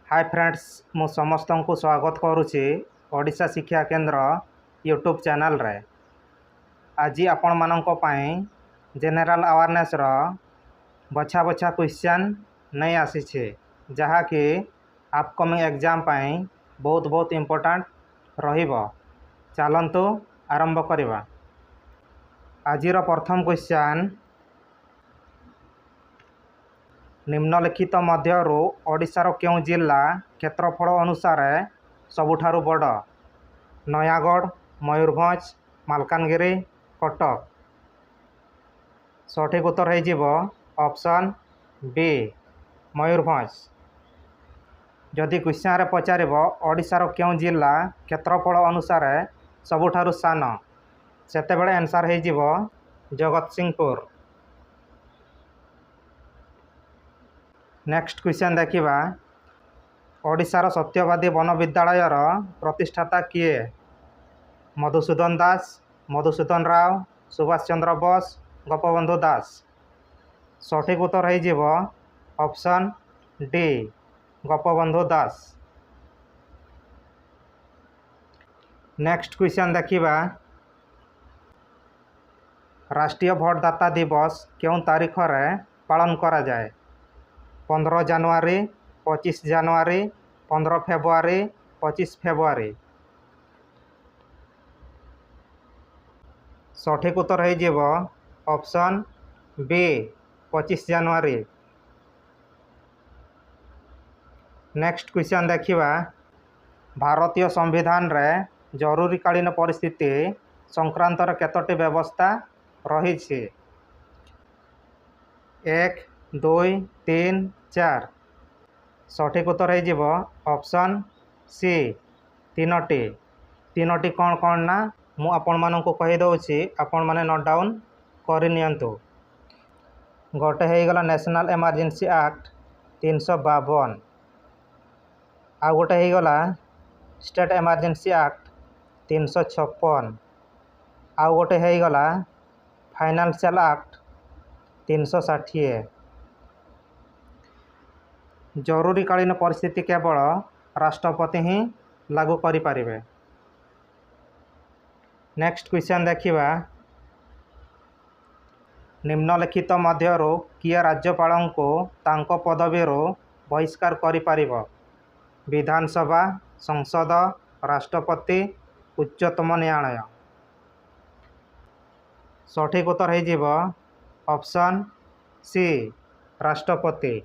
Hi friends मु समस्त को स्वागत करुच्ची ओडिशा शिक्षा केंद्र यूट्यूब चैनल रे। आज आपण मानक जेनेराल अवेयरनेस रो बछा बछा क्वेश्चन नहीं आसी जहाँकि अपकमिंग एग्जाम बहुत बहुत इम्पोर्टेंट रहिबो। चलंतु आरंभ करिबा। आजिर प्रथम क्वेश्चन निम्नलिखित मध्यरु ओडिशार क्यों जिला क्षेत्रफल अनुसार सबुठारु बड़? नयागढ़, मयूरभंज, मालकानगिरी, कटक। सठिक उत्तर हो ऑप्शन बी मयूरभंज। जदि क्वेश्चन रे पचार ओडिशार क्यों जिला क्षेत्रफल अनुसार सबुठारु सान सेतेबेले आंसर हो जगतसिंहपुर। नेक्स्ट क्वेश्चन देखिबा। ओडिशार सत्यवादी वन विद्यालयर प्रतिष्ठाता किए? मधुसूदन दास, मधुसूदन राव, सुभाष चंद्र बोस, गोपबंधु दास। सठिक उत्तर हो ऑप्शन डी गोपबंधु दास। नेक्स्ट क्वेश्चन देखिबा। राष्ट्रीय भोटदाता दिवस क्यों तारीख रे पालन करा जाए? 15 जनवरी, 25 जनवरी, 15 फेब्रुआरी, 25 फेब्रुआरी। सठिक उत्तर हो ऑप्शन बी 25 जनवरी। नेक्स्ट क्वेश्चन देखिबा। भारतीय संविधान रे जरूरीकालीन परिस्थिति संक्रांत केतोटी व्यवस्था रही? 1, 2, 3, 4। सठिक उत्तर हो ऑप्शन सी 3टी। 3टी कौन कौन ना मु आपण मानक कही दउछि, आपण माने नोट डाउन करि नियंतु। गोटे हो गला नेशनल इमरजेंसी एक्ट 352। आ गोटे हो गला स्टेट इमरजेंसी एक्ट 356। आ गोटे हो गला फाइनेंशियल एक्ट 360। जरूरीकालीन परिस्थिति केवल राष्ट्रपति ही लागू करि परिबे। नेक्स्ट क्वेश्चन देखिबा। निम्नलिखित मध्यरु किए राज्यपाल को तांको पदवी बहिष्कार करि परिबो? विधानसभा, संसद, राष्ट्रपति, उच्चतम न्यायालय। सठिक उत्तर हो ऑप्शन सी राष्ट्रपति।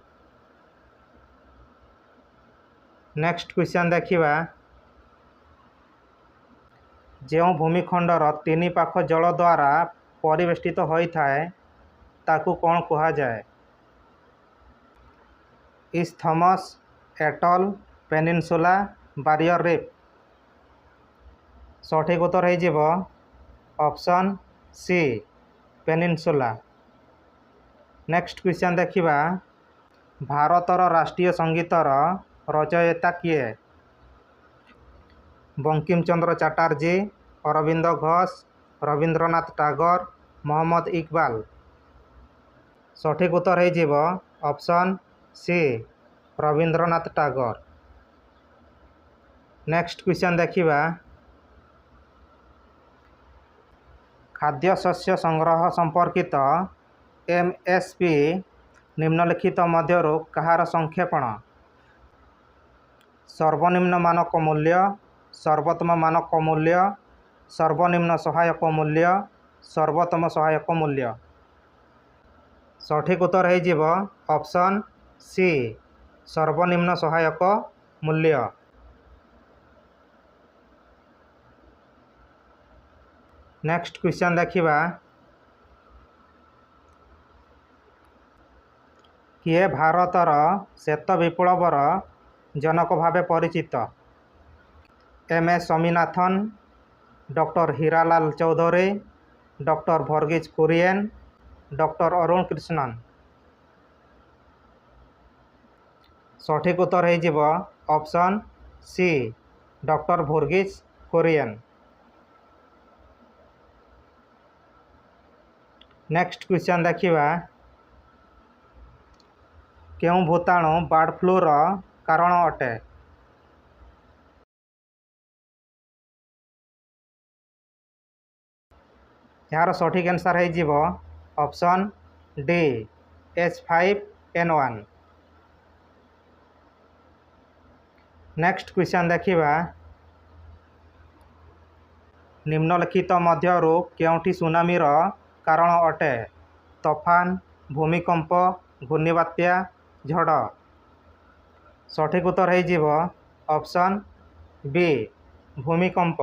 नेक्स्ट क्वेश्चन देखिबा। जो भूमिखंडर 3 पाख जल द्वारा परिवेष्टित होता है ताकू कौन कहा जाए? Isthmus, atoll, peninsula, barrier reef. सठिक उत्तर हो option C peninsula. Next question देखिबा। भारतर राष्ट्रीय संगीतर रचयिता किए? बंकिम चंद्र चटर्जी, अरविंद घोष, रविंद्रनाथ टैगोर, मोहम्मद इकबाल। सठिक उत्तर हो option C Rabindranath Tagore. Next question देखिबा। खाद्य शस्य संग्रह संपर्कित एमएसपी निम्नलिखित मध्यरु कहार संक्षेपण? सर्वनिम्न मानक मूल्य, सर्वोत्तम मानक मूल्य, सर्वनिम्न सहायक मूल्य, सर्वोत्तम सहायक मूल्य। सठिक उत्तर हो ऑप्शन सी सर्वनिम्न सहायक मूल्य। नेक्स्ट क्वेश्चन देखिबा। किए भारतर श्वेत विप्लवर जनक भावे परिचित? M S Swaminathan, doctor Hiralal Chaudhary, doctor Verghese Kurien, doctor Arun Krishnan. सठिक उत्तर हो option C doctor Verghese Kurien. Next question देखिबा। क्यों भूताणु बर्ड फ्लूर कारण अटे। यार सठिक आंसर हो option D H5N1। Next question देखिबा निम्नलिखित मध्यरु केउठी सुनामीर कारण अटे? तूफान, भूमिकंप, घूर्णिबात्या, झड़। सठिक उत्तर हो ऑप्शन बी भूमिकंप।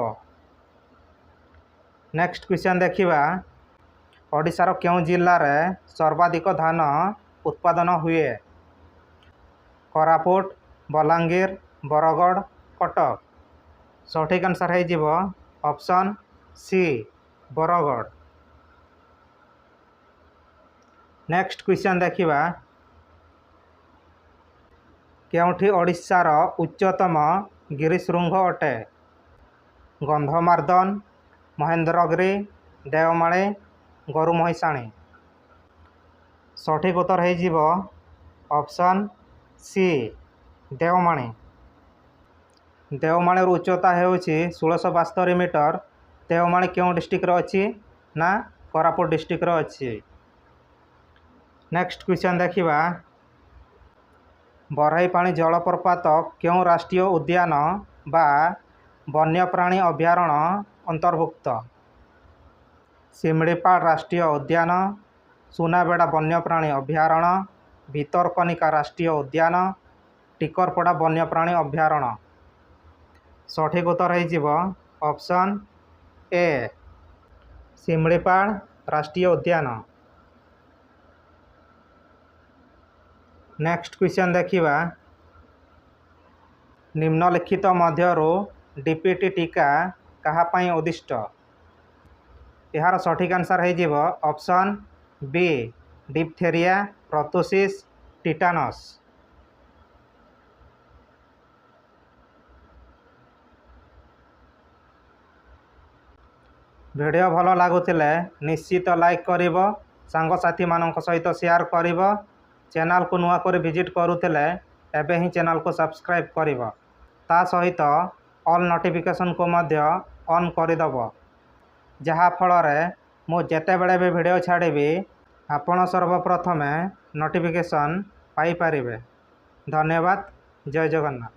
नेक्स्ट क्वेश्चन देखिबा ओडिशार केउं जिल्लार सर्वाधिक धान उत्पादन हुए? कोरापुट, बलांगीर, बरगढ़, कटक। सठिक आंसर हो option C Bargarh. Next question देखिबा केउठी ओडिशार उच्चतम गिरिशृंग अटे? गंधमार्दन, महेंद्रगिरी, देवमाली, गरुमहिषाणी। सठिक उत्तर हो ऑप्शन सी देवमाली। देवमाली उच्चता होउछि 1672 मीटर। देवमाली क्यों डिस्ट्रिक्ट अच्छी ना कोरापुट डिस्ट्रिक्ट अच्छी। नेक्स्ट क्वेश्चन देखिबा बराईपाणी जलप्रपात क्यों राष्ट्रीय उद्यान बा वन्यप्राणी अभयारण्य अंतर्भुक्त? शिमलीपाल राष्ट्रीय उद्यान, सुनाबेड़ा वन्यप्राणी अभयारण्य, भितरकनिका राष्ट्रीय उद्यान, टिकरपड़ा वन्यप्राणी अभयारण्य। सठिक उत्तर हो ऑप्शन ए शिमलीपाल राष्ट्रीय उद्यान। नेक्स्ट क्वेश्चन देखिबा निम्नलिखित मध्यरु डीपीटी टीका कहा पई उद्दिष्ट? यार सठिक आंसर हो option B diphtheria, pertussis, tetanus. Video भल लगुले निश्चित लाइक करिवो, सांगसाथी मानक सहित शेयर करिवो। चैनल को नुआ कर विजिट करुले एबे ही चैनल को सब्सक्राइब करिवो। ता सहित ऑल नोटिफिकेशन को मध्य ऑन करदेव, जहा फल मु जेते बेले भी वीडियो छाड़बी आपण सर्वप्रथमे नोटिफिकेशन पाई परिबे। धन्यवाद। जय जगन्नाथ।